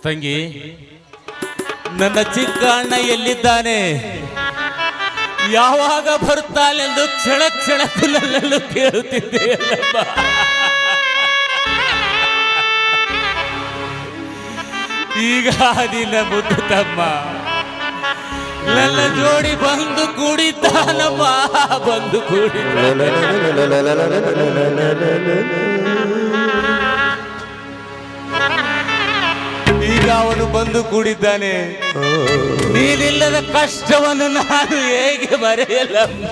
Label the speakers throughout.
Speaker 1: ತಂಗಿ, ನನ್ನ ಚಿಕ್ಕ ಅಣ್ಣ ಎಲ್ಲಿದ್ದಾನೆ, ಯಾವಾಗ ಬರ್ತಾನೆಂದು ಕ್ಷಣ ಕ್ಷಣದಲ್ಲೂ ಕೇಳುತ್ತಿದ್ದೆಯಲ್ಲಪ್ಪ. ಈಗ ನಿನ್ನ ಮುದ್ದು ತಮ್ಮ ನನ್ನ ಜೋಡಿ ಬಂದು ಕೂಡಿದ್ದಾನಮ್ಮ, ಬಂದು ಕೂಡಿದ್ದಾನ. ಈಗ ಅವನು ಬಂದು ಕೂಡಿದ್ದಾನೆ. ನೀನಿಲ್ಲದ ಕಷ್ಟವನ್ನು ನಾನು ಹೇಗೆ ಮರೆಯಲಮ್ಮ.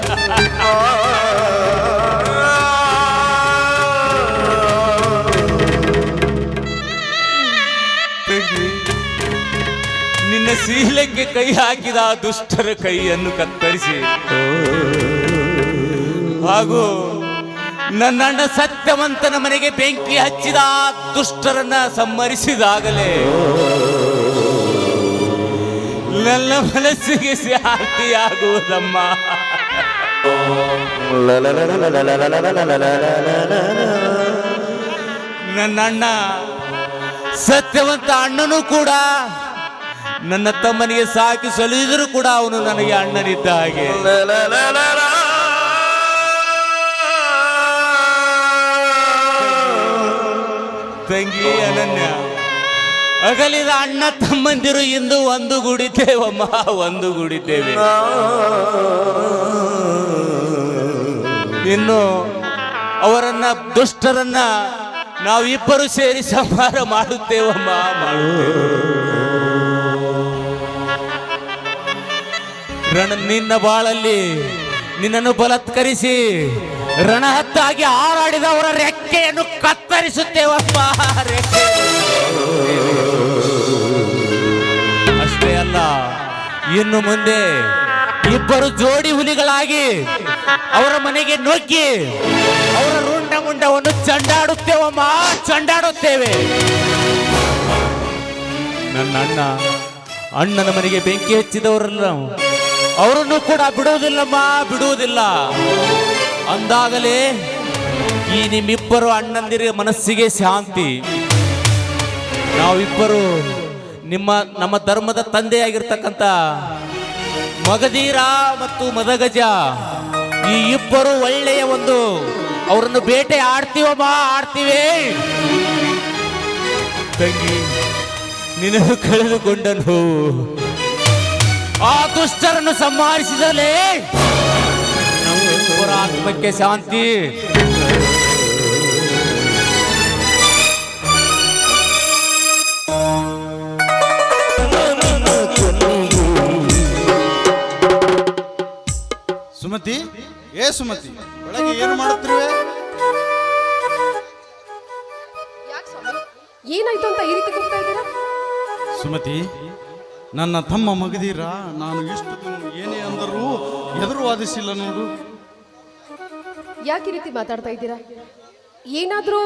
Speaker 1: ನಿನ್ನ ಶೀಲಕ್ಕೆ ಕೈ ಹಾಕಿದ ಆ ದುಷ್ಟರ ಕೈಯನ್ನು ಕತ್ತರಿಸಿ ಹಾಗೂ ನನ್ನಣ್ಣ ಸತ್ಯವಂತನ ಮನೆಗೆ ಬೆಂಕಿ ಹಚ್ಚಿದ ಆ ದುಷ್ಟರನ್ನ ಸಂಹರಿಸಿದಾಗಲೇ ನನ್ನ ಮನಸ್ಸಿಗೆ ಶಾಂತಿಯಾಗುವುದಮ್ಮ. ನನ್ನಣ್ಣ ಸತ್ಯವಂತ ಅಣ್ಣನೂ ಕೂಡ ನನ್ನ ತಮ್ಮನಿಗೆ ಸಾಕಿ ಸಲುಹಿದರೂ ಕೂಡ ಅವನು ನನಗೆ ಅಣ್ಣನಿದ್ದ ಹಾಗೆ. ತಂಗಿ ಅನನ್ಯ, ಅಗಲಿದ ಅಣ್ಣ ತಮ್ಮಂದಿರು ಇಂದು ಒಂದುಗೂಡಿದ್ದೇವಮ್ಮ, ಒಂದುಗೂಡಿದ್ದೇವೆ. ಇನ್ನು ಅವರನ್ನ ದುಷ್ಟರನ್ನ ನಾವಿಬ್ಬರು ಸೇರಿ ಸಂಹಾರ ಮಾಡುತ್ತೇವಮ್ಮ, ನಿನ್ನ ಬಾಳಲ್ಲಿ ನಿನ್ನನ್ನು ಬಲತ್ಕರಿಸಿ ರಣಹತ್ತಾಗಿ ಹಾರಾಡಿದವರ ರೆಕ್ಕೆಯನ್ನು ಕತ್ತರಿಸುತ್ತೇವಪ್ಪ, ರೆಕ್ಕೆ. ಅಷ್ಟೇ ಅಲ್ಲ, ಇನ್ನು ಮುಂದೆ ಇಬ್ಬರು ಜೋಡಿ ಹುಲಿಗಳಾಗಿ ಅವರ ಮನೆಗೆ ನುಗ್ಗಿ ಅವರ ರುಂಡ ಮುಂಡವನ್ನು ಚಂಡಾಡುತ್ತೇವಮ್ಮ, ಚಂಡಾಡುತ್ತೇವೆ. ನನ್ನ ಅಣ್ಣನ ಮನೆಗೆ ಬೆಂಕಿ ಹಚ್ಚಿದವರಲ್ಲ, ಅವರನ್ನು ಕೂಡ ಬಿಡುವುದಿಲ್ಲಮ್ಮ, ಬಿಡುವುದಿಲ್ಲ. ಅಂದಾಗಲೇ ಈ ನಿಮ್ಮಿಬ್ಬರು ಅಣ್ಣಂದಿರ ಮನಸ್ಸಿಗೆ ಶಾಂತಿ. ನಾವಿಬ್ಬರು ನಮ್ಮ ಧರ್ಮದ ತಂದೆಯಾಗಿರ್ತಕ್ಕಂಥ ಮಗಧೀರ ಮತ್ತು ಮದಗಜ, ಈ ಇಬ್ಬರು ಒಳ್ಳೆಯ ಒಂದು ಅವರನ್ನು ಬೇಟೆ ಆಡ್ತೀವಮ್ಮ, ಆಡ್ತೀವಿ. ತಂಗಿ, ನಿನ್ನನ್ನು ಕಳೆದುಕೊಂಡನು ಆ ದುಷ್ಟರನ್ನು ಸಂಹರಿಸಿದಲೇ ನಮ್ಮಿಬ್ಬರ ಆತ್ಮಕ್ಕೆ ಶಾಂತಿ.
Speaker 2: ಸುಮತಿ, ಸುಮತಿ, ಒಳಗೆ ಏನು ಮಾಡುತ್ತಿರುವೆ?
Speaker 3: ಏನಾಯ್ತು ಅಂತ ಈ ರೀತಿ ಕೂಗ್ತಾ ಇದ್ದೀರಾ?
Speaker 2: ಸುಮತಿ, ನನ್ನ ತಮ್ಮ ಮಗದೀರ ನಾನು ಎಷ್ಟು ಏನೇ ಅಂದರೂ ಎದುರು ವಾದಿಸಿಲ್ಲ ನೋಡು.
Speaker 3: ಯಾಕೆ ಈ ರೀತಿ ಮಾತಾಡ್ತಾ ಇದ್ದೀರಾ? ಏನಾದ್ರೂ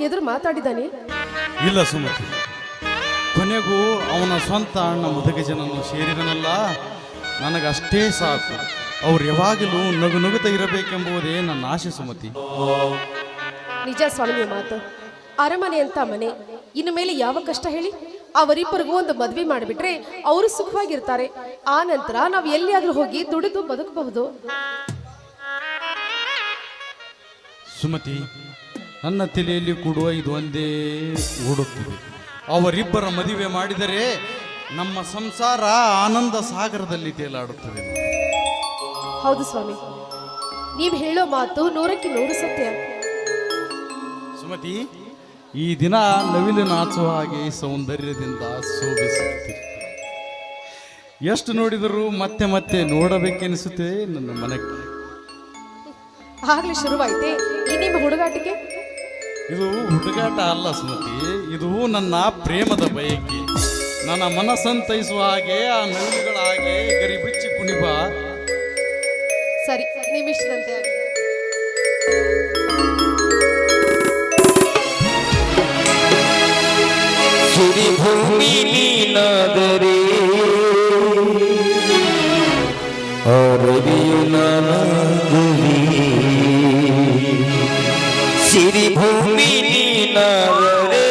Speaker 3: ಎದುರು ಮಾತಾಡಿದಾನೆ?
Speaker 2: ಇಲ್ಲ ಸುಮತಿ, ಕೊನೆಗೂ ಅವನ ಸ್ವಂತ ಅಣ್ಣ ಮುದಗಜನನ್ನು ಸೇರಿದನಲ್ಲ, ನನಗಷ್ಟೇ ಸಾಕು. ಅವ್ರು ಯಾವಾಗಲೂ ನಗು ನಗುತ್ತಾ ಇರಬೇಕೆಂಬುದೇ ನನ್ನ ಆಶೆ ಸುಮತಿ.
Speaker 3: ನಿಜ ಸ್ವಾಮಿ ಮಾತು. ಅರಮನೆ ಅಂತ ಮನೆ, ಇನ್ನು ಮೇಲೆ ಯಾವ ಕಷ್ಟ ಹೇಳಿ? ಅವರಿಬ್ಬರಿಗೂ ಒಂದು ಮದ್ವೆ ಮಾಡಿಬಿಟ್ರೆ ಅವರು ಸುಖವಾಗಿರ್ತಾರೆ. ಆ ನಂತರ ನಾವು ಎಲ್ಲಿಯಾದ್ರೂ ಹೋಗಿ ದುಡಿದು ಬದುಕಬಹುದು.
Speaker 2: ಸುಮತಿ, ನನ್ನ ತಲೆಯಲ್ಲಿ ಕೂಡುವ ಇದು ಒಂದೇ ಓಡುತ್ತದೆ. ಅವರಿಬ್ಬರ ಮದುವೆ ಮಾಡಿದರೆ ನಮ್ಮ ಸಂಸಾರ ಆನಂದ ಸಾಗರದಲ್ಲಿ ತೇಲಾಡುತ್ತದೆ.
Speaker 3: ಹೌದು ಸ್ವಾಮಿ, ನೀವು ಹೇಳೋ ಮಾತು 100ಕ್ಕೆ 100 ಸತ್ಯ.
Speaker 2: ಸುಮತಿ, ಈ ದಿನ ನವಿಲು ನಾಚುವ ಹಾಗೆ ಸೌಂದರ್ಯದಿಂದ ಶೋಭಿಸುತ್ತೆ. ಎಷ್ಟು ನೋಡಿದರೂ ಮತ್ತೆ ಮತ್ತೆ ನೋಡಬೇಕೆನಿಸುತ್ತೆ ನನ್ನ ಮನಕ್ಕೆ.
Speaker 3: ಆಗ್ಲೇ ಶುರುವಾಯ್ತೆ ಈ ನಿಮ್ಮ ಹುಡುಗಾಟಿಕೆ?
Speaker 2: ಇದು ಹುಡುಗಾಟ ಅಲ್ಲ ಸುಮತಿ, ಇದು ನನ್ನ ಪ್ರೇಮದ ಬಯಕೆ. ನನ್ನ ಮನಸ್ಸಂತೈಸುವ ಹಾಗೆ ಆ ನವಿಲುಗಳ ಹಾಗೆ ಗರಿಬಿಚ್ಚಿ ಕುಣಿಬ.
Speaker 3: ಸರಿ, ನಿಮ್ಮಿಷ್ಟದಂತೆ ಆಗಿ.
Speaker 4: ಸಿರಿಭೂಮಿ ನೀನಾದರೆ ಅರಬಿಯು ನಾನಾಗುವೆ. ಸಿರಿಭೂಮಿ ನೀನಾದರೆ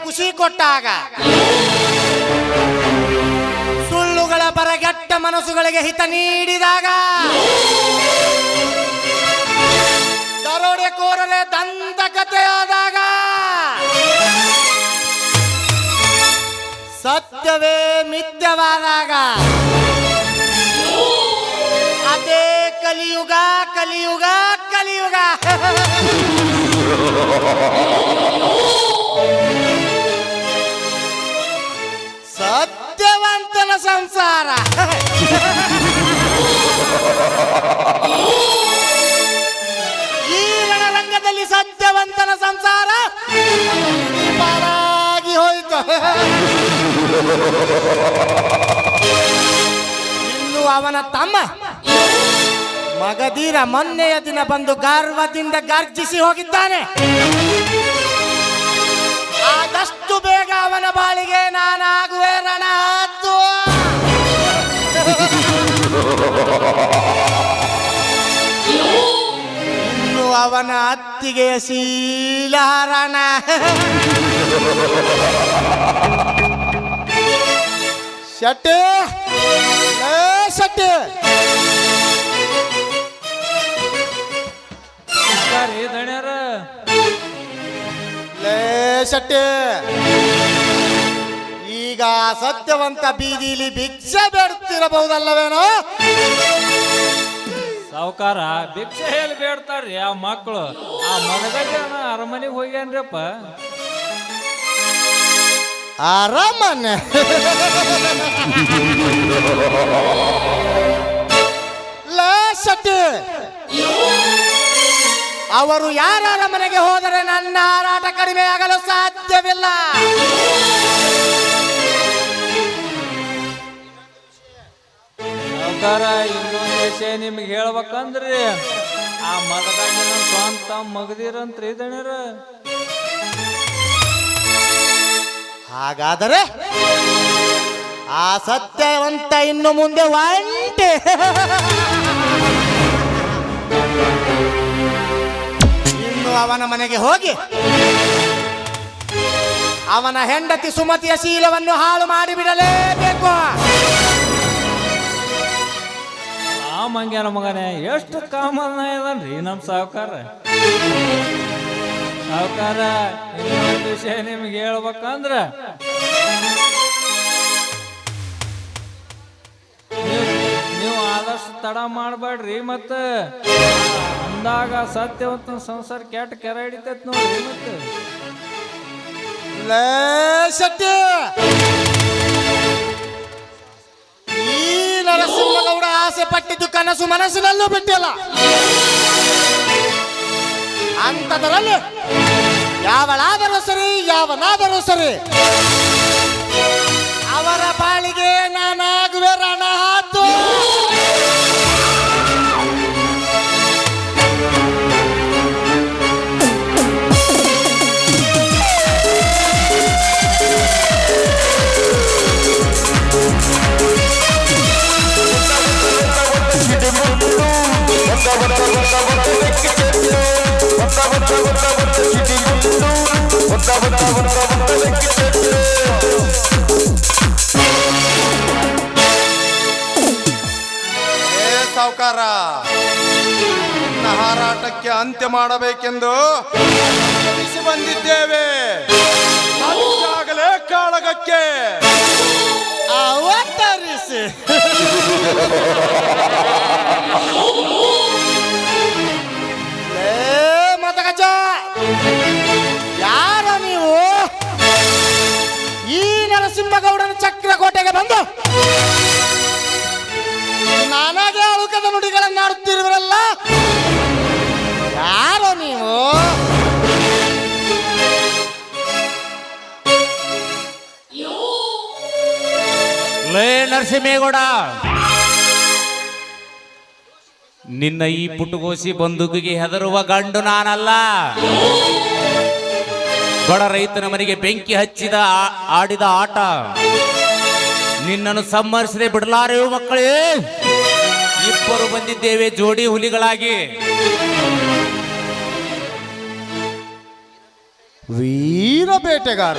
Speaker 5: ಖುಷಿ ಕೊಟ್ಟಾಗ ಸುಳ್ಳುಗಳ ಬರಗೆಟ್ಟ ಮನಸ್ಸುಗಳಿಗೆ ಹಿತ ನೀಡಿದಾಗ ದರೋಡೆಕೋರರೇ ದಂತಕಥೆಯಾದಾಗ ಸತ್ಯವೇ ಮಿಥ್ಯವಾದಾಗ ಅದೇ ಕಲಿಯುಗ ಕಲಿಯುಗ ಕಲಿಯುಗ ಸತ್ಯವಂತನ ಸಂಸಾರ ಈ ರಣರಂಗದಲ್ಲಿ ಸತ್ಯವಂತನ ಸಂಸಾರ ಪಾರಾಗಿ ಹೋಯಿತು. ಇನ್ನು ಅವನ ತಮ್ಮ ಮಗಧೀರ ಮೊನ್ನೆಯ ದಿನ ಬಂದು ಗರ್ವದಿಂದ ಗರ್ಜಿಸಿ ಹೋಗಿದ್ದಾನೆ. ಆದಷ್ಟು ಬೇಗ ಅವನ ಬಾಳಿಗೆ ನಾನಾಗುವೆ ರಣಹದ್ದು. ಇನ್ನು ಅವನ ಅತ್ತಿಗೆಯ ಶೀಲಹರಣ. ಶೆಟ್ಟಿ, ಶೆಟ್ಟಿ,
Speaker 6: ಸಾವುಕಾರಿ ದಣ್ಯರ
Speaker 5: ಲೇ ಶೆಟ್ಟಿ, ಈಗ ಸತ್ಯವಂತ ಬೀದಿಲಿ ಭಿಕ್ಷೆ ಬೇಡುತ್ತಿರಬಹುದಲ್ಲವೇನೋ?
Speaker 6: ಸಾವುಕಾರ ಭಿಕ್ಷೆ ಹೇಳಿ ಬೇಡ್ತಾರ್ರಿ ಆ ಮಕ್ಕಳು. ಆ ಮಗದನ ಅರಮನೆಗೆ ಹೋಗ್ಯಾನ್ರಿಪ್ಪ.
Speaker 5: ಅರಮನೆ ಲೇ ಶೆಟ್ಟಿ, ಅವರು ಯಾರ ಮನೆಗೆ ಹೋದರೆ ನನ್ನ ಹಾರಾಟ ಕಡಿಮೆ ಆಗಲು ಸಾಧ್ಯವಿಲ್ಲ.
Speaker 6: ಸಾವುಕಾರ ಇನ್ನೊಂದು ವಿಷಯ ನಿಮ್ಗೆ ಹೇಳ್ಬೇಕಂದ್ರಿ, ಆ ಮಗದಾಗ ಸ್ವಂತ ಮಗದಿರಂತ್ರಿ ದಣ್ಯರ.
Speaker 5: ಹಾಗಾದರೆ ಆ ಸತ್ಯವಂತ ಇನ್ನು ಮುಂದೆ ಒಂಟೆ. ಇನ್ನು ಅವನ ಮನೆಗೆ ಹೋಗಿ ಅವನ ಹೆಂಡತಿ ಸುಮತಿಯ ಶೀಲವನ್ನು ಹಾಳು ಮಾಡಿಬಿಡಲೇಬೇಕು.
Speaker 6: ಆ ಮಂಗ್ಯನ ಮಗನೇ ಎಷ್ಟು ಕಾಮನ ಇದನ್ರಿ ನಮ್ಮ ಸಾವುಕಾರ. ಸಾವುಕಾರ ಇನ್ನೊಂದು ವಿಷಯ ನಿಮ್ಗೆ ಹೇಳ್ಬೇಕಂದ್ರ, ನೀವು ಆದಷ್ಟು ತಡ ಮಾಡಬೇಡ್ರಿ. ಮತ್ತ ಅಂದಾಗ ಸತ್ಯವಂತ ಸಂಸಾರ ಕೆಟ್ಟ ಕೆರೆ ಹಿಡಿತೈತ್ ನೋಡ್ರಿ. ಮತ್ತೆ
Speaker 5: ಲೇ ಶೆಟ್ಟಿ, ಈ ನರಸಿಂಹಗೌಡ ಆಸೆ ಪಟ್ಟಿದ್ದು ಕನಸು ಮನಸ್ಸಿನಲ್ಲೂ ಬಿಟ್ಟಿಲ್ಲ. ಅಂತದರಲ್ಲಿ ಯಾವಳಾದರೂ ಸರಿ, ಯಾವನಾದರೂ ಸರಿ, ಅವರ ಬಾಳಿಗೆ ನಾನಾಗುವೆ ರಣಹಾತು.
Speaker 7: ಸಾವುಕಾರ, ನಿನ್ನ ಹಾರಾಟಕ್ಕೆ ಅಂತ್ಯ ಮಾಡಬೇಕೆಂದು ತಿಳಿಸಿ ಬಂದಿದ್ದೇವೆ. ಆಗಲೇ ಕಾಳಗಕ್ಕೆ
Speaker 5: ಅವತರಿಸಿ. ಲೇ ಮತಗಜ, ಯಾರ ನೀವು? ಈ ನರಸಿಂಹಗೌಡನ ಚಕ್ರಕೋಟೆಗೆ ಬಂದು ನನಗೆ ಅಳುಕದ ನುಡಿಗಳನ್ನಾಡುತ್ತಿರುವರಲ್ಲ, ಯಾರೋ ನೀವು?
Speaker 1: ಲೇ ನರಸಿಂಹೇಗೌಡ, ನಿನ್ನ ಈ ಪುಟುಗೋಸಿ ಬಂದೂಕಿಗೆ ಹೆದರುವ ಗಂಡು ನಾನಲ್ಲ. ಬಡ ರೈತನ ಮನೆಗೆ ಬೆಂಕಿ ಹಚ್ಚಿದ ಆಡಿದ ಆಟ. ನಿನ್ನನ್ನು ಸಂಹರಿಸದೆ ಬಿಡಲಾರೆವು ಮಕ್ಕಳೇ. ಇಬ್ಬರು ಬಂದಿದ್ದೇವೆ ಜೋಡಿ ಹುಲಿಗಳಾಗಿ.
Speaker 5: ವೀರ ಬೇಟೆಗಾರ.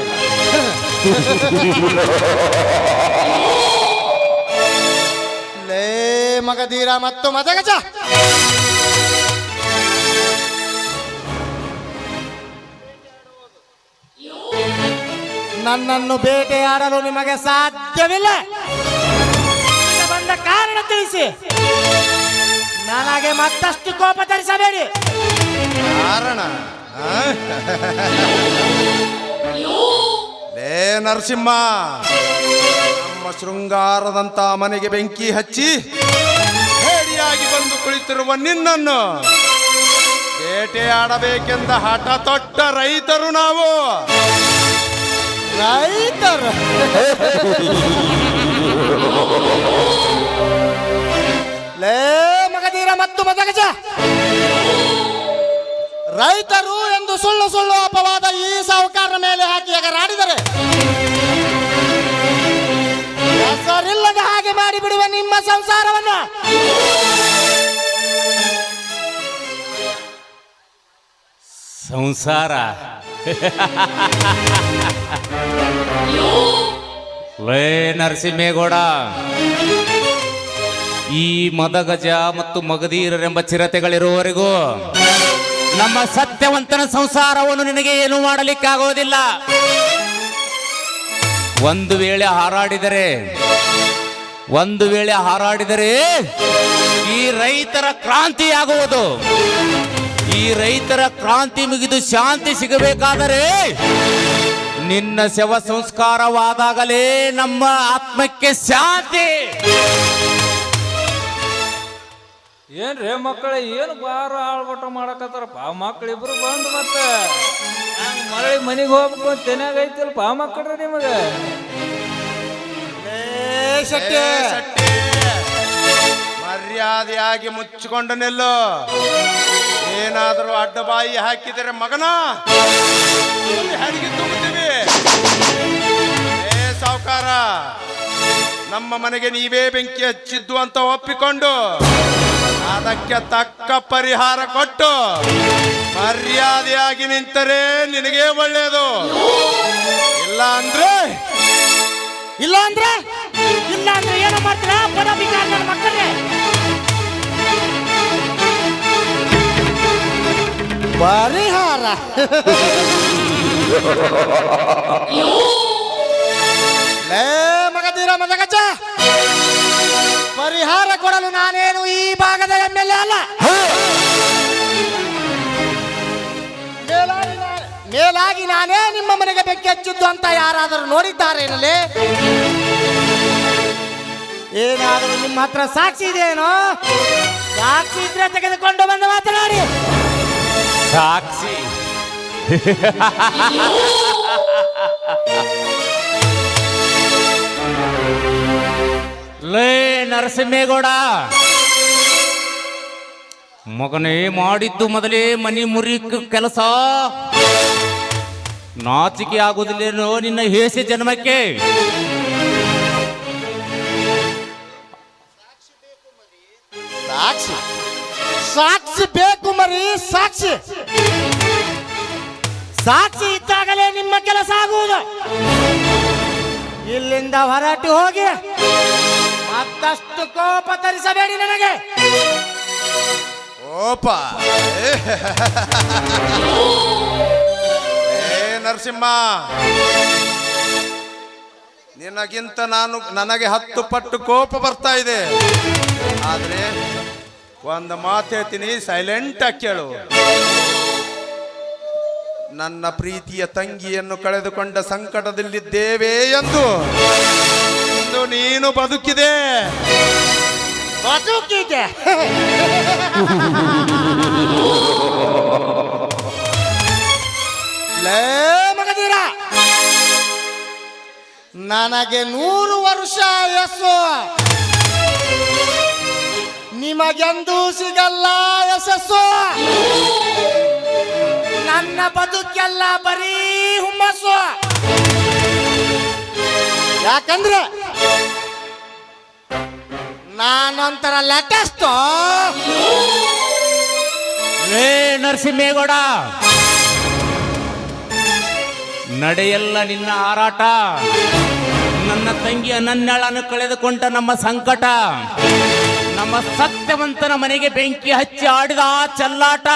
Speaker 5: ಲೇ ಮಗಧೀರ ಮತ್ತು ಮದಗಜ, ನನ್ನನ್ನು ಬೇಟೆಯಾಡಲು ನಿಮಗೆ ಸಾಧ್ಯವಿಲ್ಲ. ಈಗ ಬಂದ ಕಾರಣ ತಿಳಿಸಿ, ನನಗೆ ಮತ್ತಷ್ಟು ಕೋಪ ತರಿಸಬೇಡಿ.
Speaker 7: ಕಾರಣ ಲೇ ನರಸಿಂಹ, ನಮ್ಮ ಶೃಂಗಾರದಂತ ಮನೆಗೆ ಬೆಂಕಿ ಹಚ್ಚಿ ಹೇಡಿಯಾಗಿ ಬಂದು ಕುಳಿತಿರುವ ನಿನ್ನನ್ನು ಬೇಟೆಯಾಡಬೇಕೆಂದ ಹಠ ತೊಟ್ಟ ರೈತರು ನಾವು.
Speaker 5: ರೈತರು ಲೇ ಮಗಧೀರ ಮತ್ತು ಮದಗಜ, ರೈತರು ಎಂದು ಸುಳ್ಳು ಸುಳ್ಳು ಅಪವಾದ ಈ ಸಾಹುಕಾರನ ಮೇಲೆ ಹಾಕಿ ಎಗರಾಡಿದರೆ ಹೆಸರಿಲ್ಲದ ಹಾಗೆ ಮಾಡಿಬಿಡುವ ನಿಮ್ಮ ಸಂಸಾರವನ್ನ.
Speaker 1: ಸಂಸಾರ ಲೇ ನರಸಿಂಹೇಗೌಡ, ಈ ಮದಗಜ ಮತ್ತು ಮಗಧೀರರೆಂಬ ಚಿರತೆಗಳಿರುವವರೆಗೂ ನಮ್ಮ ಸತ್ಯವಂತನ ಸಂಸಾರವನ್ನು ನಿನಗೆ ಏನು ಮಾಡಲಿಕ್ಕಾಗೋದಿಲ್ಲ. ಒಂದು ವೇಳೆ ಹಾರಾಡಿದರೆ ಈ ರೈತರ ಕ್ರಾಂತಿಯಾಗುವುದು. ಈ ರೈತರ ಕ್ರಾಂತಿ ಮುಗಿದು ಶಾಂತಿ ಸಿಗಬೇಕಾದರೆ ನಿನ್ನ ಶವ ಸಂಸ್ಕಾರವಾದಾಗಲೇ ನಮ್ಮ ಆತ್ಮಕ್ಕೆ ಶಾಂತಿ.
Speaker 6: ಏನ್ರಿ ಮಕ್ಕಳ ಏನು ಬಾರ ಆಳ್ಬಟ ಮಾಡಕತ್ತಾರಪ್ಪ ಮಕ್ಳಿಬ್ರು ಬಂದು ಮತ್ತೆ ಮರಳಿ ಮನೆಗೆ ಹೋಗ್ಬೇಕು ಅಂತ ತೆನ್ಯಾಗ ಐತಿಲ್ಪ ಮಕ್ಕಳ್ರಿ ನಿಮಗೆ.
Speaker 7: ಶೆಟ್ಟಿ, ಮರ್ಯಾದೆಯಾಗಿ ಮುಚ್ಚಿಕೊಂಡು ನಿಲ್ಲು. ಏನಾದರೂ ಅಡ್ಡ ಬಾಯಿ ಹಾಕಿದರೆ ಮಗನ ಹಡಿಗೆ ತುಂಬುತ್ತೀವಿ. ಸಾವುಕಾರ, ನಮ್ಮ ಮನೆಗೆ ನೀವೇ ಬೆಂಕಿ ಹಚ್ಚಿದ್ದು ಅಂತ ಒಪ್ಪಿಕೊಂಡು ಅದಕ್ಕೆ ತಕ್ಕ ಪರಿಹಾರ ಕೊಟ್ಟು ಮರ್ಯಾದೆಯಾಗಿ ನಿಂತರೆ ನಿನಗೆ ಒಳ್ಳೆಯದು. ಇಲ್ಲ ಅಂದ್ರೆ
Speaker 5: ಏನು ಮಾಡ್ತೀರಾ ಮಕ್ಕಳೇ? ಪರಿಹಾರ ಲೇ ಮಗದೀರ ಮದಗಚ್ಚ, ಪರಿಹಾರ ಕೊಡಲು ನಾನೇನು ಈ ಭಾಗದ ಎಮ್ಮೆಲ್ಲೆ ಅಲ್ಲ. ಮೇಲಾಗಿ ನಾನೇ ನಿಮ್ಮ ಮನೆಗೆ ಬೆಂಕಿ ಹಚ್ಚಿದ್ದು ಅಂತ ಯಾರಾದರೂ ನೋಡಿದ್ದಾರೇನಲ್ಲೇ? ಏನಾದರೂ ನಿಮ್ಮ ಹತ್ರ ಸಾಕ್ಷಿ ಇದೆಯೇನೋ? ಸಾಕ್ಷಿ ಇದ್ರೆ ತೆಗೆದುಕೊಂಡು ಬಂದು ಮಾತನಾಡಿ.
Speaker 1: ಸಾಕ್ಷಿ? ಲೇ ನರಸಿಂಹೇಗೌಡ, ಮಗನೇ ಮಾಡಿದ್ದು ಮೊದಲೇ ಮನಿ ಮುರಿ ಕೆಲಸ. ನಾಚಿಕೆ ಆಗುವುದಿಲ್ಲೇನೋ ನಿನ್ನ ಹೇಸಿ ಜನ್ಮಕ್ಕೆ?
Speaker 5: ಸಾಕ್ಷಿ ಸಾಕ್ಷಿ ಬೇಕು ಮರಿ, ಸಾಕ್ಷಿ ಸಾಕ್ಷಿ ಇದ್ದಾಗಲೇ ನಿಮ್ಮ ಕೆಲಸ ಆಗುವುದು. ಇಲ್ಲಿಂದ ಹೊರಟು ಹೋಗಿ ಮತ್ತಷ್ಟು ಕೋಪ ತರಿಸಬೇಡಿ ನನಗೆ.
Speaker 7: ಓಪ ನರಸಿಂಹ, ನಿನಗಿಂತ ನನಗೆ 10 ಪಟ್ಟು ಕೋಪ ಬರ್ತಾ ಇದೆ. ಆದ್ರೆ ಒಂದು ಮಾತು ಹೇಳ್ತೀನಿ, ಸೈಲೆಂಟ್ ಆಗಿ ಕೇಳು. ನನ್ನ ಪ್ರೀತಿಯ ತಂಗಿಯನ್ನು ಕಳೆದುಕೊಂಡ ಸಂಕಟದಲ್ಲಿದ್ದೇವೆ ಎಂದು ಇಂದು ನೀನು ಬದುಕಿದೆ.
Speaker 5: ಲೇ ಮಗದೀರ, ನನಗೆ 100 ವರ್ಷ ಯಶಸ್ಸು, ನಿಮಗೆಂದೂ ಸಿಗಲ್ಲ ಯಶಸ್ಸು. ನನ್ನ ಬದುಕೆಲ್ಲ ಬರೀ ಹುಮ್ಮಸ್ಸು. ಯಾಕಂದ್ರೆ ನಾನೊಂಥರ ಲೇಟೆಸ್ಟ್.
Speaker 1: ಲೇ ನರಸಿಂಹೇಗೌಡ, ನಡೆಯಲ್ಲ ನಿನ್ನ ಹಾರಾಟ. ನನ್ನ ತಂಗಿಯ ನನ್ನಳನ್ನು ಕಳೆದುಕೊಂಡ ನಮ್ಮ ಸಂಕಟ, ನಮ್ಮ ಸತ್ಯವಂತನ ಮನೆಗೆ ಬೆಂಕಿ ಹಚ್ಚಿ ಆಡಿದ ಆ ಚೆಲ್ಲಾಟ.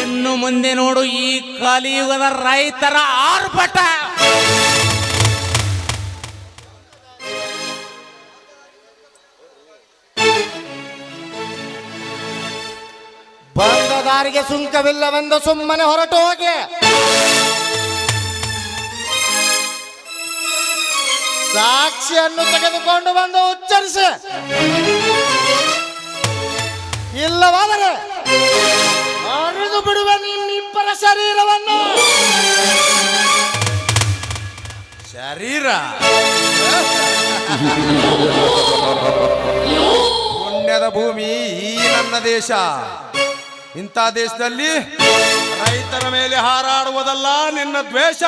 Speaker 1: ಇನ್ನು ಮುಂದೆ ನೋಡು ಈ ಕಲಿಯುಗದ ರೈತರ ಆರ್ಭಟ.
Speaker 5: ಬಂದ ದಾರಿಗೆ ಸುಂಕವಿಲ್ಲವೆಂದು ಸುಮ್ಮನೆ ಹೊರಟು ಹೋಗಿ ಸಾಕ್ಷಿಯನ್ನು ತೆಗೆದುಕೊಂಡು ಬಂದು ಉಚ್ಚರಿಸಿ. ಇಲ್ಲವಾದರೆ ಅರಿದು ಬಿಡುವೆ ನಿಮ್ಮಿಬ್ಬರ ಶರೀರವನ್ನು.
Speaker 7: ಶರೀರ ಪುಣ್ಯದ ಭೂಮಿ ಈ ನನ್ನ ದೇಶ. ಇಂಥ ದೇಶದಲ್ಲಿ ರೈತರ ಮೇಲೆ ಹಾರಾಡುವುದಲ್ಲ ನಿನ್ನ ದ್ವೇಷ.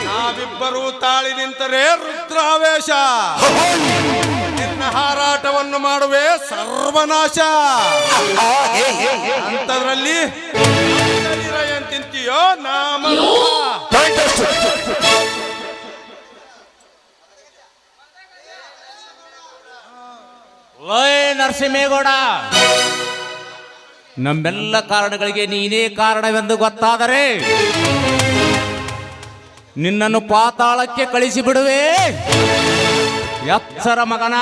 Speaker 7: ನಾವಿಬ್ಬರೂ ತಾಳಿ ನಿಂತರೆ ರುದ್ರಾವೇಶ. ನಿನ್ನ ಹಾರಾಟವನ್ನು ಮಾಡುವೆ ಸರ್ವನಾಶ. ಅಂಥದ್ರಲ್ಲಿ ಶರೀರ ಏನ್ ತಿಂತೀಯೋ ನಾಮ.
Speaker 1: ಲೇ ನರಸಿಂಹೇಗೌಡ, ನಮ್ಮೆಲ್ಲ ಕಾರಣಗಳಿಗೆ ನೀನೇ ಕಾರಣವೆಂದು ಗೊತ್ತಾದರೆ ನಿನ್ನನ್ನು ಪಾತಾಳಕ್ಕೆ ಕಳಿಸಿ ಬಿಡುವೆ ಎಚ್ಚರ ಮಗನ.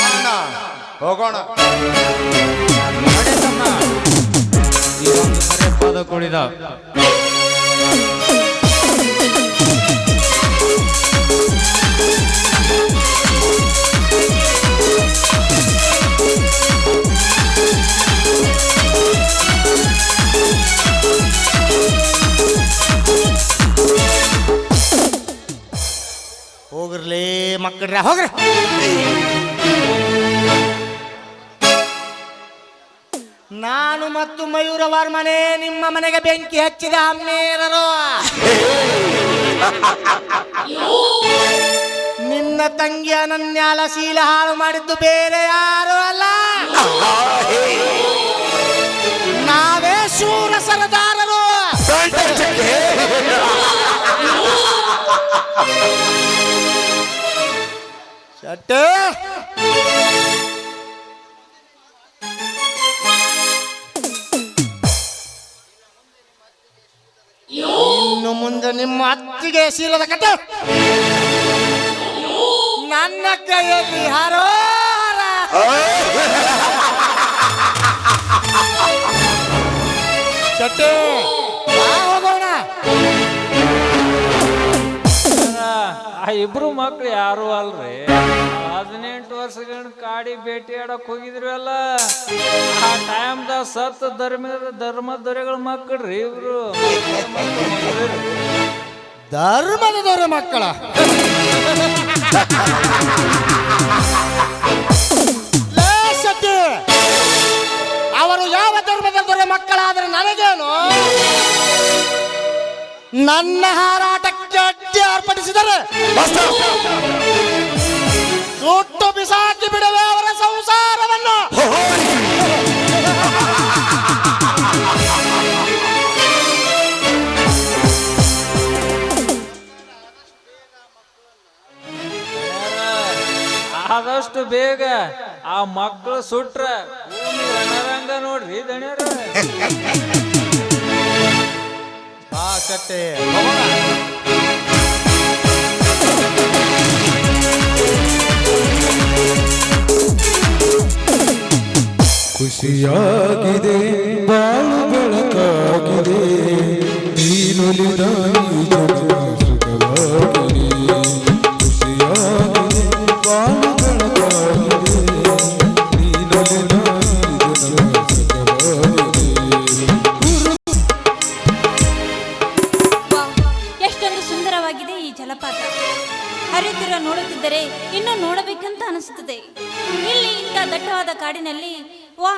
Speaker 7: ಅಣ್ಣ, ಹೋಗೋಣ.
Speaker 1: ನಡೆಸಮ್ಮ. ಈ ಒಂದು ಕರೆ ಪದ ಕುಡಿದ
Speaker 5: ಹೋಗ್ರಲೇ ಮಕ್ಕಳ್ರ ಹೋಗ್ರಿ. ನಾನು ಮತ್ತು ಮಯೂರವಾರ ಮನೆ ನಿಮ್ಮ ಮನೆಗೆ ಬೆಂಕಿ ಹಚ್ಚಿದ ಅಮ್ಮೇರರು. ನಿನ್ನ ತಂಗಿ ಅನನ್ಯಾಲ ಶೀಲ ಹಾಳು ಮಾಡಿದ್ದು ಬೇರೆ ಯಾರು ಅಲ್ಲ, ನಾವೇ ಶೂರ ಸರದಾರರು. ಶೆಟ್ಟಿ, ಇನ್ನು ಮುಂದೆ ನಿಮ್ಮ ಅತ್ತಿಗೆ ಶೀಲದ ಕತೆ ನನ್ನ ಕೈಯಲ್ಲಿ ಹಾರೋರ. ಶೆಟ್ಟಿ, ಬಾ ಹೋಗೋಣ.
Speaker 6: ಆ ಇಬ್ರು ಮಕ್ಳು ಯಾರು ಅಲ್ರಿ, 18 ವರ್ಷಗಳ ಕಾಡಿ ಭೇಟಿ ಆಡಕ್ ಹೋಗಿದ್ರಿ ಅಲ್ಲ, ಆ ಟೈಮ್ದಾಗ ಸತ್ ಧರ್ಮದ ದೊರೆಗಳ ಮಕ್ಕಳ್ರಿ ಇಬ್ರು.
Speaker 5: ಧರ್ಮದ ದೊರೆ ಮಕ್ಕಳ ಲೇ ಶೆಟ್ಟಿ, ಅವರು ಯಾವ ಧರ್ಮದ ದೊರೆ ಮಕ್ಕಳಾದ್ರೆ ನನಗೇನು? ನನ್ನ ಹಾರಾಟಕ್ಕೆ ಅಡ್ಡಿ ಏರ್ಪಡಿಸಿದರೆ ಸುಟ್ಟು ಬಿಸಾಕಿ ಬಿಡುವೆ ಅವರ ಸಂಸಾರವನ್ನು.
Speaker 6: ಆದಷ್ಟು ಬೇಗ ಆ ಮಕ್ಕಳು ಸುಟ್ರ ಭೂಮಿ ರಣರಂಗ ನೋಡ್ರಿ ದಣ್ಯರ.
Speaker 5: ಬಾ ಶೆಟ್ಟಿ,
Speaker 4: ಖುಷಿಯಾಗಿದೆ ಬಾಳು ಬೆಳಕಾಗಿದೆ ನೀನುಲಿದ ಈ ಜಗ ಸುಖವಾಗಿದೆ. ಖುಷಿಯಾಗಿದೆ ಬಾಳು ಬೆಳಕಾಗಿದೆ ನೀನುಲಿದ ಈ ಜಗ ಸುಖವಾಗಿದೆ.
Speaker 8: ಎಷ್ಟೊಂದು ಸುಂದರವಾಗಿದೆ ಈ ಜಲಪಾತ. ಹರಿಯುತ್ತಿರುವ ನೋಡುತ್ತಿದ್ದರೆ ಇನ್ನೂ ನೋಡಬೇಕಂತ ಅನಿಸುತ್ತದೆ. ಇಲ್ಲಿ ಇಂಥ ದಟ್ಟವಾದ ಕಾಡಿನಲ್ಲಿ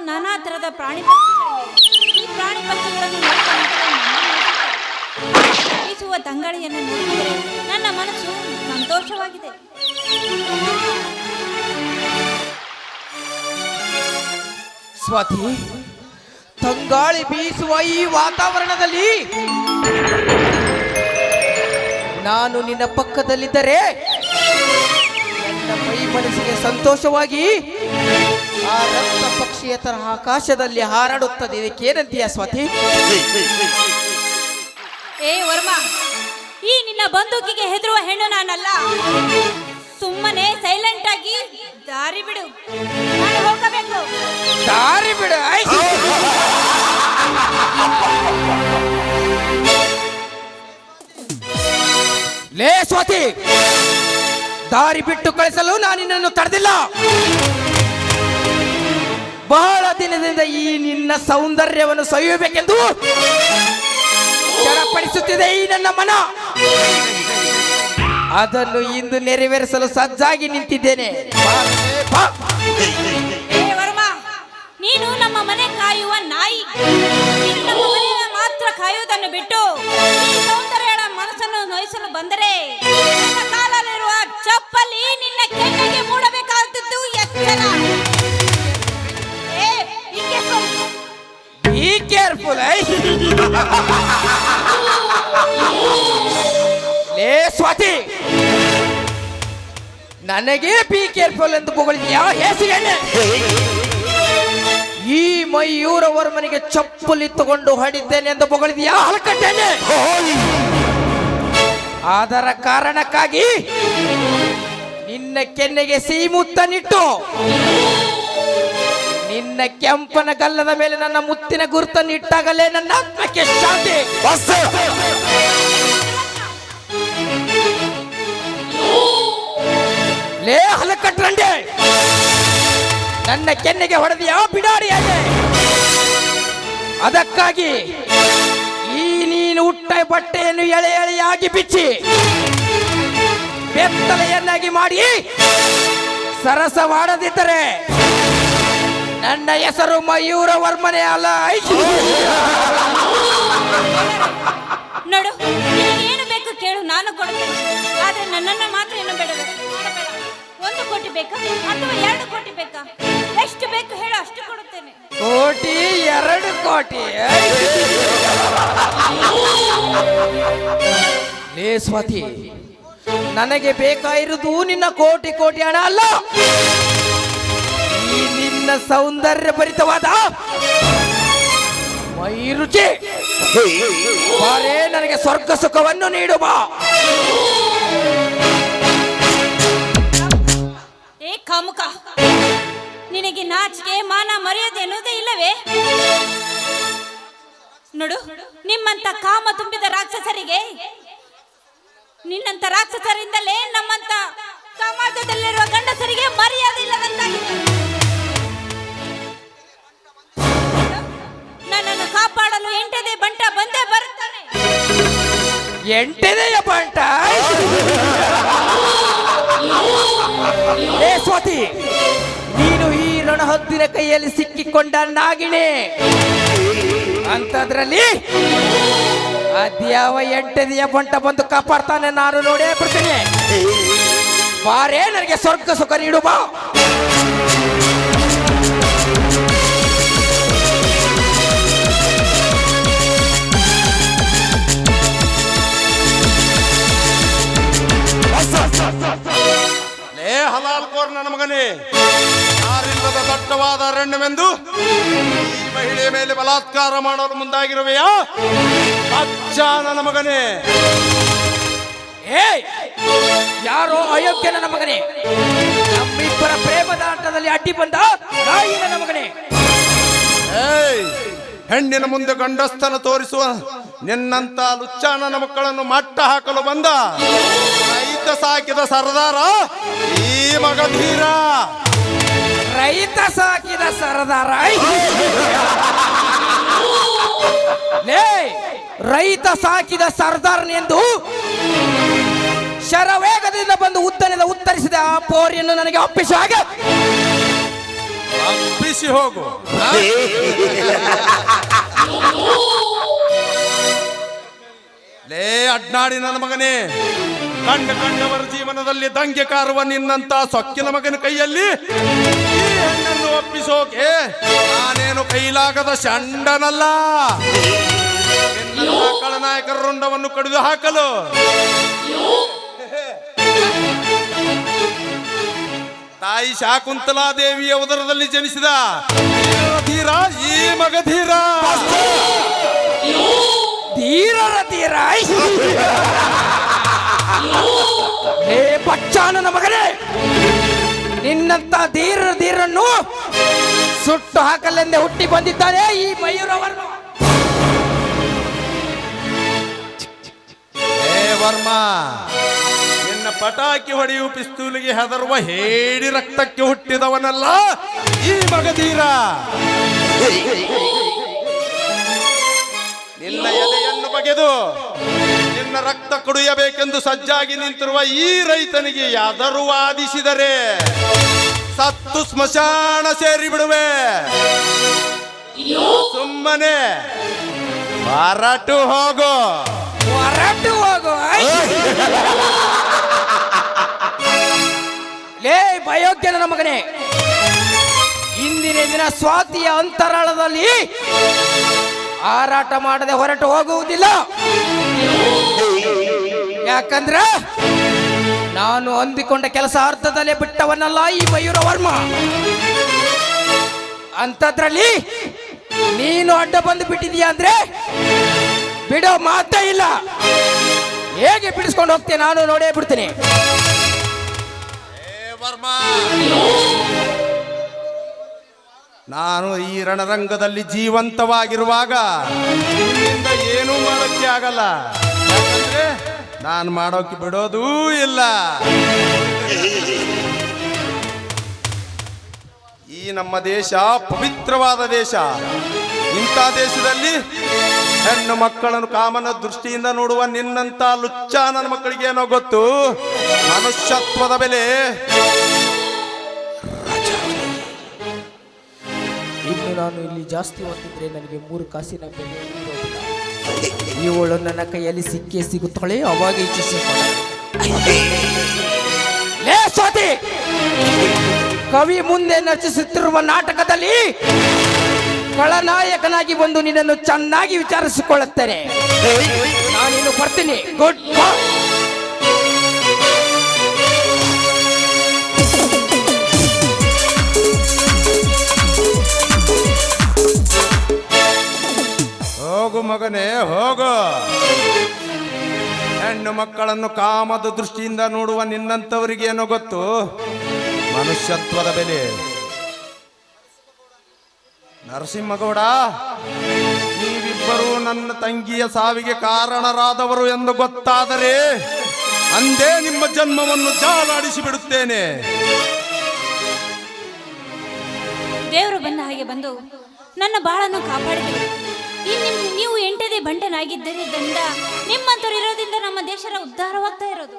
Speaker 8: ನಾನಾ ತರದ ಪ್ರಾಣಿ ಪಕ್ಷಿಗಳಿವೆ. ಈ ಪ್ರಾಣಿ ಪಕ್ಷಿಗಳನ್ನು ಬೀಸುವ ತಂಗಾಳಿಯನ್ನು ನೋಡಿದರೆ ನನ್ನ ಮನಸ್ಸು ಸಂತೋಷವಾಗಿದೆ.
Speaker 9: ಸ್ವಾತಿ, ತಂಗಾಳಿ ಬೀಸುವ ಈ ವಾತಾವರಣದಲ್ಲಿ ನಾನು ನಿನ್ನ ಪಕ್ಕದಲ್ಲಿದ್ದರೆ ನನ್ನ ಮೈ ಮನಸ್ಸಿಗೆ ಸಂತೋಷವಾಗಿ ಆ ರಕ್ತ ಪಕ್ಷಿಯ ತರಹ ಆಕಾಶದಲ್ಲಿ ಹಾರಾಡುತ್ತದೆ. ಇದಕ್ಕೇನಂತೀಯ ಸ್ವಾತಿ?
Speaker 8: ಏ ವರ್ಮ, ಈ ನಿನ್ನ ಬಂದೂಕಿಗೆ ಹೆದರುವ ಹೆಣ್ಣು ನಾನಲ್ಲ. ಸುಮ್ಮನೆ ಸೈಲೆಂಟ್ ಆಗಿ ದಾರಿ ಬಿಡು, ನಾನು ಹೋಗಬೇಕು.
Speaker 9: ದಾರಿ ಬಿಡು. ಲೇ ಸ್ವಾತಿ, ದಾರಿ ಬಿಟ್ಟು ಕಳಿಸಲು ನಾನು ನಿನ್ನನ್ನು ತಡೆದಿಲ್ಲ. ಬಹಳ ದಿನದಿಂದ ಈ ನಿನ್ನ ಸೌಂದರ್ಯವನ್ನು ಸವಿಯಬೇಕೆಂದು ಚಡಪಡಿಸುತ್ತಿದೆ ಈ ನನ್ನ ಮನ. ಅದನ್ನು ಇಂದು ನೆರವೇರಿಸಲು ಸಜ್ಜಾಗಿ ನಿಂತಿದ್ದೇನೆ.
Speaker 8: ಏ ವರ್ಮ, ನೀನು ನಮ್ಮ ಮನೆ ಕಾಯುವ ನಾಯಿ. ನೀನು ನಮ್ಮ ಮನೆಯನ್ನು ಮಾತ್ರ ಕಾಯುವುದನ್ನು ಬಿಟ್ಟು ಈ ಸೌಂದರ್ಯಗಳ ಮನಸ್ಸನ್ನು ನೋಯಿಸಲು ಬಂದರೆ ನನ್ನ ಕಾಲಲ್ಲಿರುವ ಚಪ್ಪಲಿ ನಿನ್ನ ಕೆನ್ನೆಗೆ ಮೂಡಬೇಕಾದದ್ದು ಎಚ್ಚರ.
Speaker 9: Be careful, ಲೇ ಸ್ವಾತಿ, ನನಗೆ ಬಿ ಕೇರ್ಫುಲ್ ಎಂದು ಹೊಗಳಿದ್ಯಾ ಹೇಸಿಗೆನೆ? ಈ ಮಯೂರ ವರ್ಮನಿಗೆ ಚಪ್ಪಲಿತ್ತುಕೊಂಡು ಹೊಡಿದ್ದೇನೆ ಎಂದು ಹೊಗಳಿದ್ಯಾ ಹಲಕಟ್ಟೇನೆ? ಅದರ ಕಾರಣಕ್ಕಾಗಿ ನಿನ್ನ ಕೆನ್ನೆಗೆ ಸೀಮುತ್ತನಿಟ್ಟು ನಿನ್ನ ಕೆಂಪನ ಗಲ್ಲದ ಮೇಲೆ ನನ್ನ ಮುತ್ತಿನ ಗುರುತನ್ನು ಇಟ್ಟಾಗಲೇ ನನ್ನ ಆತ್ಮಕ್ಕೆ ಶಾಂತಿ. ಲೇ ಹಲಕಟ್ರಂಡೆ, ನನ್ನ ಕೆನ್ನೆಗೆ ಹೊಡೆದಿಯಾ ಬಿಡಾಡಿಯಾಗೆ? ಅದಕ್ಕಾಗಿ ಈ ನೀನು ಉಟ್ಟ ಬಟ್ಟೆಯನ್ನು ಎಳೆ ಎಳೆಯಾಗಿ ಬಿಚ್ಚಿ ಬೆತ್ತಲೆಯನ್ನಾಗಿ ಮಾಡಿ ಸರಸವಾಡದಿದ್ದರೆ ನನ್ನ ಹೆಸರು ಮಯೂರ ವರ್ಮನೆ ಅಲ್ಲ.
Speaker 8: ನೋಡು, ನಿನಗೆ ಏನು ಬೇಕು ಕೇಳು, ನಾನು ಕೊಡುತ್ತೇನೆ. ಆದ್ರೆ ನನ್ನನ್ನ ಮಾತ್ರ ಏನು ಬೇಡವೇ? 1 ಕೋಟಿ ಬೇಕಾ ಅಥವಾ 2 ಕೋಟಿ ಬೇಕಾ? ಎಷ್ಟು ಬೇಕು ಹೇಳು, ಅಷ್ಟು ಕೊಡುತ್ತೇನೆ.
Speaker 9: ಕೋಟಿ 2 ಕೋಟಿ? ಲೇ ಸ್ವಾತಿ, ನನಗೆ ಬೇಕಾಗಿರುವುದು ನಿನ್ನ ಕೋಟಿ ಕೋಟಿ ಹಣ ಅಲ್ಲ, ಈ ನಿನ್ನ ಸೌಂದರ್ಯ ಭರಿತವಾದ ಮೈ ರುಚಿ. ಬಾರೇ, ನನಗೆ ಸ್ವರ್ಗ ಸುಖವನ್ನು ನೀಡುವ.
Speaker 8: ಏ ಕಾಮುಕ, ನಿನಗೆ ನಾಚಿಕೆ ಮಾನ ಮರ್ಯಾದೆ ಎನ್ನುವುದೇ ಇಲ್ಲವೇ? ನೋಡು, ನಿಮ್ಮಂತ ಕಾಮ ತುಂಬಿದ ರಾಕ್ಷಸರಿಗೆ, ನಿನ್ನಂತ ರಾಕ್ಷಸರಿಂದಲೇ ನಮ್ಮಂತ ಸಮಾಜದಲ್ಲಿರುವ ಗಂಡಸರಿಗೆ ಮರ್ಯಾದೆ ಇಲ್ಲದಂತಾಗಿದೆ. ನನ್ನನ್ನು ಕಾಪಾಡಲು 8ನೇ ಬಂಟ ಬಂದೇ ಬರುತ್ತಾನೆ.
Speaker 9: 8ನೇ ಬಂಟ? ಏ ಸ್ವಾತಿ, ನೀನು ಈ ರಣಹದ್ದಿನ ಕೈಯಲ್ಲಿ ಸಿಕ್ಕಿಕೊಂಡ ನಾಗಿಣೆ ಅಂತದ್ರಲ್ಲಿ ಅದ್ಯಾವ 8ನೇ ಬಂಟ ಬಂದು ಕಾಪಾಡ್ತಾನೆ, ನಾನು ನೋಡೇ ಬಿಡ್ತೀನಿ. ಬಾರೇ, ನನಗೆ ಸ್ವರ್ಗ ಸುಖ ನೀಡು ಬಾ.
Speaker 7: ಲೇ ಹಲಾಲ್ಕೋರ್ ನನ್ನ ಮಗನೇ, ಯಾರಿಲ್ಲದ ದಟ್ಟವಾದ ಅರಣ್ಯವೆಂದು ಈ ಮಹಿಳೆಯ ಮೇಲೆ ಬಲಾತ್ಕಾರ ಮಾಡಲು ಮುಂದಾಗಿರುವೆಯಾ? ಅಚ್ಚ ನನ್ನ ಮಗನೇ.
Speaker 9: ಏ ಯಾರೋ ಅಯೋಗ್ಯ ನನ್ನ ಮಗನೇ, ನಮ್ಮಿಬ್ಬರ ಪ್ರೇಮದ ಆಟದಲ್ಲಿ ಅಡ್ಡಿ ಬಂದ ನಾಯಿ ನನ್ನ ಮಗನೇ.
Speaker 7: ಏಯ್, ಹೆಣ್ಣಿನ ಮುಂದೆ ಗಂಡಸ್ತನ ತೋರಿಸುವ ನಿನ್ನಂತ ಲುಚ್ಚಾನನ ಮಕ್ಕಳನ್ನು ಮಟ್ಟ ಹಾಕಲು ಬಂದ ರೈತ ಸಾಕಿದ ಸರದಾರ ಈ ಮಗಧೀರ.
Speaker 9: ರೈತ ಸಾಕಿದ ಸರದಾರ? ಲೇ, ರೈತ ಸಾಕಿದ ಸರ್ದಾರನೆಂದು ಶರವೇಗದಿಂದ ಬಂದು ಉದ್ದನೆದ ಉತ್ತರಿಸಿದ ಆ ಪೋರಿಯನ್ನು ನನಗೆ ಒಪ್ಪಿಸಿ ಹಾಗೆ
Speaker 7: ಅಪ್ಪಿಸಿ ಹೋಗು. ಲೇ ಅಡ್ನಾಡಿ ನನ್ನ ಮಗನೇ, ಕಂಡವರ ಜೀವನದಲ್ಲಿ ದಂಗೆ ಕಾರುವ ನಿನ್ನಂತ ಸೊಕ್ಕಿನ ಮಗನ ಕೈಯಲ್ಲಿ ಈ ಹೆಣ್ಣನ್ನು ಒಪ್ಪಿಸೋಕೆ ನಾನೇನು ಕೈಲಾಗದ ಷಂಡನಲ್ಲ. ನಿನ್ನಂತ ಖಳನಾಯಕರ ರುಂಡವನ್ನು ಕಡಿದು ಹಾಕಲು ತಾಯಿ ಶಾಕುಂತಲಾದೇವಿಯ ಉದರದಲ್ಲಿ ಜನಿಸಿದ ಧೀರ ಈ ಮಗಧೀರ.
Speaker 9: ಧೀರರ ಧೀರ? ಹೇ ಬಚ್ಚಾನನ ಮಗನೇ, ನಿನ್ನಂತ ಧೀರನ್ನು ಸುಟ್ಟು ಹಾಕಲೆಂದೇ ಹುಟ್ಟಿ ಬಂದಿದ್ದಾನೆ ಈ ಮಯೂರವರ್ಮ.
Speaker 7: ಹೇ ವರ್ಮ, ನಿನ್ನ ಪಟಾಕಿ ಹೊಡೆಯುವ ಪಿಸ್ತೂಲಿಗೆ ಹೆದರುವ ಹೇಡಿ ರಕ್ತಕ್ಕೆ ಹುಟ್ಟಿದವನಲ್ಲ ಈ ಮಗಧೀರ. ನಿನ್ನ ಎದೆಯನ್ನು ಬಗೆದು ನಿನ್ನ ರಕ್ತ ಕುಡಿಯಬೇಕೆಂದು ಸಜ್ಜಾಗಿ ನಿಂತಿರುವ ಈ ರೈತನಿಗೆ ಯಾದರೂ ವಾದಿಸಿದರೆ ಸತ್ತು ಸ್ಮಶಾನ ಸೇರಿ ಬಿಡುವೆ. ಸುಮ್ಮನೆ ಹೊರಟು ಹೋಗು.
Speaker 9: ಹೊರಟು ಹೋಗು. ಲೇ ಭಯೋಗ್ಯ ನನ್ನ ಮಗನೇ, ಇಂದಿನ ದಿನ ಸ್ವಾತಿಯ ಅಂತರಾಳದಲ್ಲಿ ಹಾರಾಟ ಮಾಡದೆ ಹೊರಟು ಹೋಗುವುದಿಲ್ಲ. ಯಾಕಂದ್ರೆ ನಾನು ಅಂದಿಕೊಂಡ ಕೆಲಸ ಅರ್ಧದಲ್ಲೇ ಬಿಟ್ಟವನಲ್ಲ ಈ ಮಯೂರ ವರ್ಮ. ಅಂಥದ್ರಲ್ಲಿ ನೀನು ಅಡ್ಡ ಬಂದು ಬಿಟ್ಟಿದೀಯ ಅಂದ್ರೆ ಬಿಡೋ ಮಾತೇ ಇಲ್ಲ. ಹೇಗೆ ಬಿಡಿಸ್ಕೊಂಡು ಹೋಗ್ತೇನೆ ನಾನು ನೋಡೇ ಬಿಡ್ತೀನಿ.
Speaker 7: ವರ್ಮಾ, ನಾನು ಈ ರಣರಂಗದಲ್ಲಿ ಜೀವಂತವಾಗಿರುವಾಗ ನಿನ್ನಿಂದ ಏನೂ ಮಾಡೋಕ್ಕೆ ಆಗಲ್ಲ. ಯಾಕಂದ್ರೆ ನಾನು ಮಾಡೋಕೆ ಬಿಡೋದೂ ಇಲ್ಲ. ಈ ನಮ್ಮ ದೇಶ ಪವಿತ್ರವಾದ ದೇಶ. ಇಂಥ ದೇಶದಲ್ಲಿ ಹೆಣ್ಣು ಮಕ್ಕಳನ್ನು ಕಾಮನ ದೃಷ್ಟಿಯಿಂದ ನೋಡುವ ನಿನ್ನಂತ ಲುಚ್ಚ ನನ್ನ ಮಕ್ಕಳಿಗೆ ಏನೋ ಗೊತ್ತು ಮನುಷ್ಯತ್ವದ ಬೆಲೆ.
Speaker 9: ಇನ್ನು ನಾನು ಇಲ್ಲಿ ಜಾಸ್ತಿ ಓದ್ತಿದ್ರೆ ನನಗೆ 3 ಕಾಸಿನ ಬೆಲೆ ಇರೋದಿಲ್ಲ. ಇವಳು ನನ್ನ ಕೈಯಲ್ಲಿ ಸಿಕ್ಕೇ ಸಿಗುತ್ತಾಳೆ, ಅವಾಗ ಇಚ್ಛಿಸಿಕೊಂಡ. ಲೇ ಸ್ವಾತಿ, ಕವಿ ಮುಂದೆ ನಟಿಸುತ್ತಿರುವ ನಾಟಕದಲ್ಲಿ ಖಳನಾಯಕನಾಗಿ ಬಂದು ನಿನ್ನನ್ನು ಚೆನ್ನಾಗಿ ವಿಚಾರಿಸಿಕೊಳ್ಳುತ್ತೇನೆ. ನಾನಿನ್ನು ಬರ್ತೀನಿ. Good bye.
Speaker 7: ಹೋಗು ಮಗನೇ ಹೋಗು. ಹೆಣ್ಣು ಮಕ್ಕಳನ್ನು ಕಾಮದ ದೃಷ್ಟಿಯಿಂದ ನೋಡುವ ನಿನ್ನಂಥವರಿಗೆ ಏನೋ ಗೊತ್ತು ಮನುಷ್ಯತ್ವದ ಬೆಲೆ. ನರಸಿಂಹಗೌಡ, ನೀವಿಬ್ಬರು ನನ್ನ ತಂಗಿಯ ಸಾವಿಗೆ ಕಾರಣರಾದವರು ಎಂದು ಗೊತ್ತಾದರೆ ಅಂದೇ ನಿಮ್ಮ ಜನ್ಮವನ್ನು ಜಾಲಾಡಿಸಿ ಬಿಡುತ್ತೇನೆ.
Speaker 8: ದೇವರು ಬಂದ ಹಾಗೆ ಬಂದು ನನ್ನ ಬಾಳನ್ನು ಕಾಪಾಡಿದರು. ನೀವು ಎಂಟದೇ ಬಂಟನಾಗಿದ್ದರಿಂದ ನಿಮ್ಮಂತರು ಇರೋದ್ರಿಂದ ನಮ್ಮ ದೇಶದ ಉದ್ಧಾರವಾಗ್ತಾ ಇರೋದು.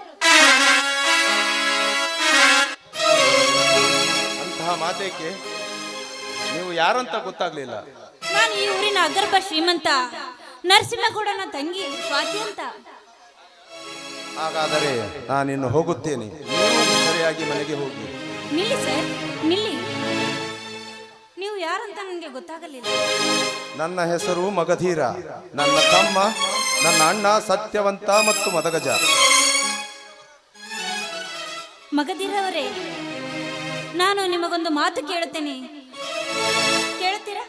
Speaker 7: ಅಂತಹ ಮಾತೇಕೆ? ನೀವು ಯಾರಂತ ಗೊತ್ತಾಗ್ಲಿಲ್ಲ.
Speaker 8: ನಾನು ಈ ಊರಿನ ಅಗರ್ಭ ಶ್ರೀಮಂತ ನರಸಿಂಹಗೌಡನ ತಂಗಿ ಸ್ವಾತಿ ಅಂತ.
Speaker 7: ಹಾಗಾದರೆ ನಾನಿನ್ನು ಹೋಗುತ್ತೇನೆ. ನೀವು ಸರಿಯಾಗಿ ಮನೆಗೆ ಹೋಗಿ.
Speaker 8: ನಿಲ್ಲಿ ಸರ್, ನಿಲ್ಲಿ. ನೀವು ಯಾರಂತ ನನಗೆ ಗೊತ್ತಾಗಲಿಲ್ಲ.
Speaker 7: ನನ್ನ ಹೆಸರು ಮಗಧೀರ. ನನ್ನ ತಮ್ಮ, ನನ್ನ ಅಣ್ಣ ಸತ್ಯವಂತ ಮತ್ತು ಮದಗಜ.
Speaker 8: ಮಗಧೀರವರೇ, ನಾನು ನಿಮಗೊಂದು ಮಾತು ಕೇಳುತ್ತೇನೆ, ಕೇಳುತ್ತೀರಾ?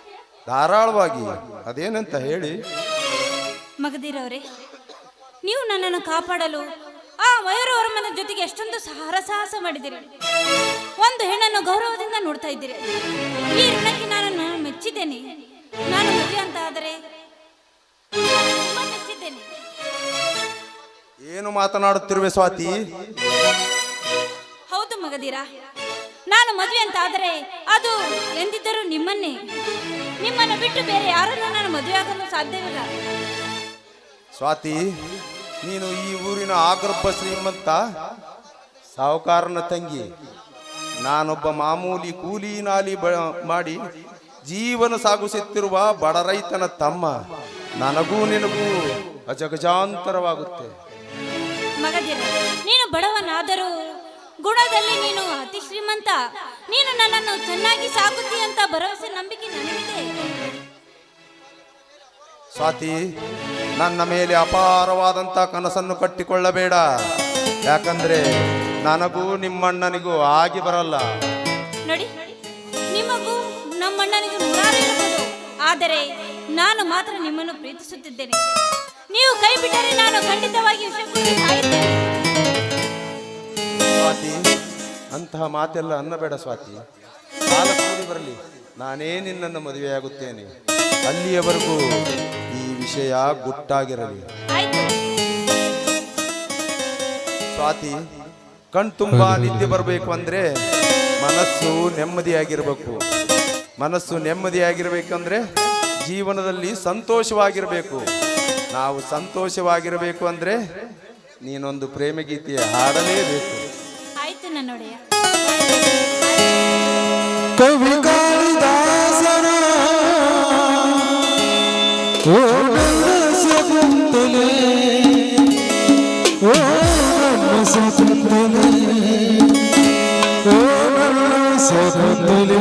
Speaker 7: ಧಾರಾಳವಾಗಿ. ಅದೇನಂತ ಹೇಳಿ.
Speaker 8: ಮಗಧೀರವರೇ, ನೀವು ನನ್ನನ್ನು ಕಾಪಾಡಲು ಆ ಮಯೂರವರ್ಮನ ಜೊತೆಗೆ ಎಷ್ಟೊಂದು ಹರಸಾಹಸ ಮಾಡಿದಿರಿ. ಒಂದು ಹೆಣ್ಣನ್ನು ಗೌರವದಿಂದ ನೋಡ್ತಾ ಇದ್ದೀರಿ. ಈ ಋಣಕ್ಕೆ ನಾನು ಮೆಚ್ಚಿದ್ದೇನೆ. ನಾನು ಮದುವೆ ಅಂತ ಆದರೆ ತುಂಬಾ ಮೆಚ್ಚಿದ್ದೇನೆ.
Speaker 7: ಏನು ಮಾತನಾಡುತ್ತಿರುವೆ ಸ್ವಾತಿ?
Speaker 8: ಹೌದು ಮಗಧೀರ, ನಾನು ಮದುವೆ ಅಂತ ಆದರೆ ಅದು ಎಂದಿದ್ದರೂ ನಿಮ್ಮನ್ನೇ. ನಿಮ್ಮನ್ನು ಬಿಟ್ಟು ಬೇರೆ ಯಾರನ್ನು ನಾನು ಮದುವೆ ಆಗಲು ಸಾಧ್ಯವಿಲ್ಲ.
Speaker 7: ಸ್ವಾತಿ, ನೀನು ಈ ಊರಿನ ಆಗರ್ಭ ಶ್ರೀಮಂತ ಸಾಹುಕಾರನ ತಂಗಿ. ನಾನೊಬ್ಬ ಮಾಮೂಲಿ ಕೂಲಿ ನಾಲಿ ಮಾಡಿ ಜೀವನ ಸಾಗಿಸುತ್ತಿರುವ ಬಡ ರೈತನ ತಮ್ಮ. ನನಗೂ ನಿನಗೂ ಅಜಗಜಾಂತರವಾಗುತ್ತೆ.
Speaker 8: ಮಗಧೀರ, ನೀನು ಬಡವನಾದರೂ ಗುಣದಲ್ಲಿ ನೀನು ಅತಿ ಶ್ರೀಮಂತ. ನೀನು ನನ್ನನ್ನು ಚೆನ್ನಾಗಿ ಸಾಕುತ್ತಿ ಅಂತ ಭರವಸೆ ನಂಬಿಕೆ ನನಗಿದೆ.
Speaker 7: ಸ್ವಾತಿ, ನನ್ನ ಮೇಲೆ ಅಪಾರವಾದಂಥ ಕನಸನ್ನು ಕಟ್ಟಿಕೊಳ್ಳಬೇಡ. ಯಾಕಂದ್ರೆ ನನಗೂ ನಿಮ್ಮಣ್ಣನಿಗೂ ಆಗಿ ಬರಲ್ಲ.
Speaker 8: ನೋಡಿ, ನಿಮಗೂ ನಮ್ಮಣ್ಣನಿಗೂ ನೂರಾರು ಇರಬಹುದು, ಆದರೆ ನಾನು ಮಾತ್ರ ನಿಮ್ಮನ್ನು ಪ್ರೀತಿಸುತ್ತಿದ್ದೇನೆ. ನೀವು ಕೈ ಬಿಟ್ಟರೆ ನಾನು ಖಂಡಿತವಾಗಿ ವಿಷಕ್ಕೋಗಿ ಸಾಯುತ್ತೇನೆ.
Speaker 7: ಸ್ವಾತಿ, ಅಂತಹ ಮಾತೆಲ್ಲ ಅನ್ನಬೇಡ ಸ್ವಾತಿ. ಕಾಲ ಕೂಡಿ ಬರಲಿ, ನಾನೇ ನಿನ್ನನ್ನು ಮದುವೆಯಾಗುತ್ತೇನೆ. ಅಲ್ಲಿಯವರೆಗೂ ಈ ವಿಷಯ ಗುಟ್ಟಾಗಿರಲಿ.
Speaker 8: ಆಯ್ತು
Speaker 7: ಸ್ವಾತಿ, ಕಣ್ತುಂಬ ನಿದ್ದೆ ಬರಬೇಕು ಅಂದ್ರೆ ಮನಸ್ಸು ನೆಮ್ಮದಿಯಾಗಿರ್ಬೇಕು. ಮನಸ್ಸು ನೆಮ್ಮದಿಯಾಗಿರ್ಬೇಕಂದ್ರೆ ಜೀವನದಲ್ಲಿ ಸಂತೋಷವಾಗಿರಬೇಕು. ನಾವು ಸಂತೋಷವಾಗಿರಬೇಕು ಅಂದ್ರೆ ನೀನೊಂದು ಪ್ರೇಮ ಗೀತೆ ಹಾಡಲೇಬೇಕು.
Speaker 8: ಆಯ್ತು ನನ್ನೊಡೆಯ.
Speaker 4: ಕವಿ ಕಾಳಿದಾಸನ ಓ ನನ್ನ ಶಕುಂತಲೆ, ಓ ನನ್ನ ಶಕುಂತಲೆ, ಓ ನನ್ನ ಶಕುಂತಲೆ.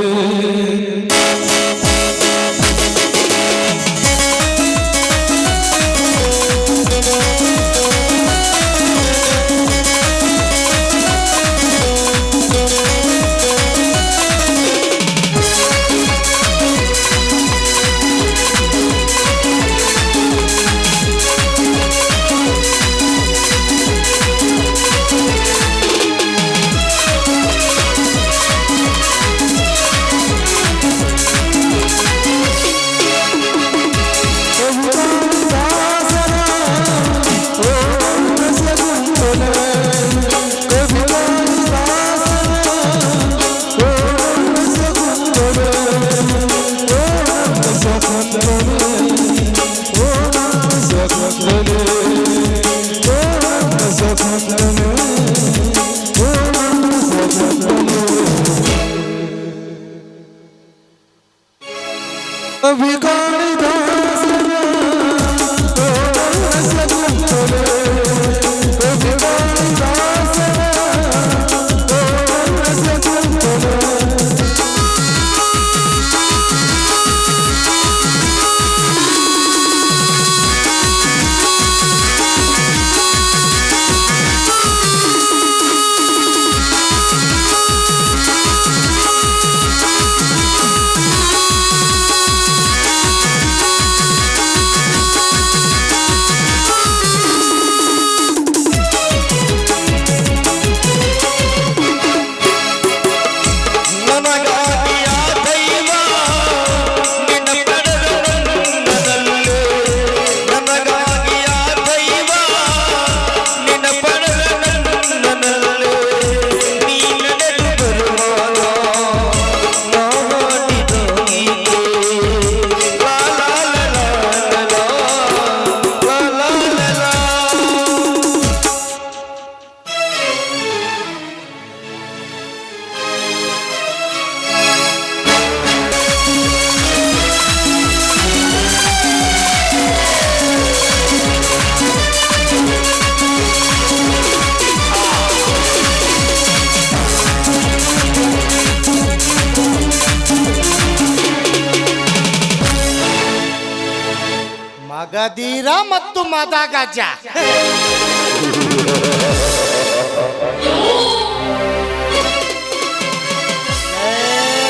Speaker 5: ಮಗಧೀರ ಮತ್ತು ಮದಗಜ.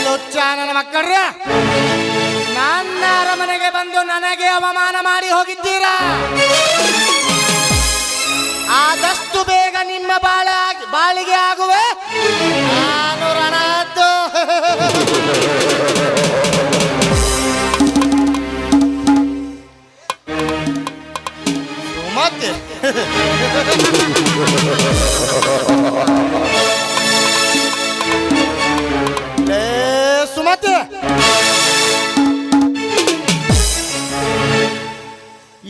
Speaker 5: ಲುಚ್ಚ ನನ್ನ ಮಕ್ಕಳ್ರ, ನನ್ನ ಅರಮನೆಗೆ ಬಂದು ನನಗೆ ಅವಮಾನ ಮಾಡಿ ಹೋಗಿದ್ದೀರಾ. ಆದಷ್ಟು ಬೇಗ ನಿಮ್ಮ ಬಾಳಿಗೆ ಆಗುವೆ ನಾನು ರಣದ್ದು. ಸುಮತಿ ಸುಮತಿ,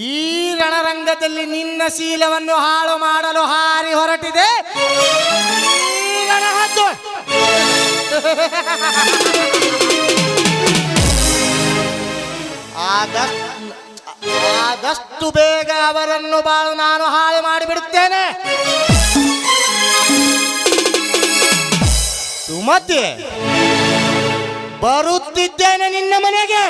Speaker 5: ಈ ರಣರಂಗದಲ್ಲಿ ನಿನ್ನ ಶೀಲವನ್ನು ಹಾಳು ಮಾಡಲು ಹಾರಿ ಹೊರಟಿದೆ ಈ ರಣಹದ್ದು. ಆದಷ್ಟು ಬೇಗ ಅವರನ್ನು ನಾನು ಹಾಳು ಮಾಡಿಬಿಡುತ್ತೇನೆ. ಸುಮತಿ, ಬರುತ್ತಿದ್ದೇನೆ ನಿನ್ನ ಮನೆಗೆ.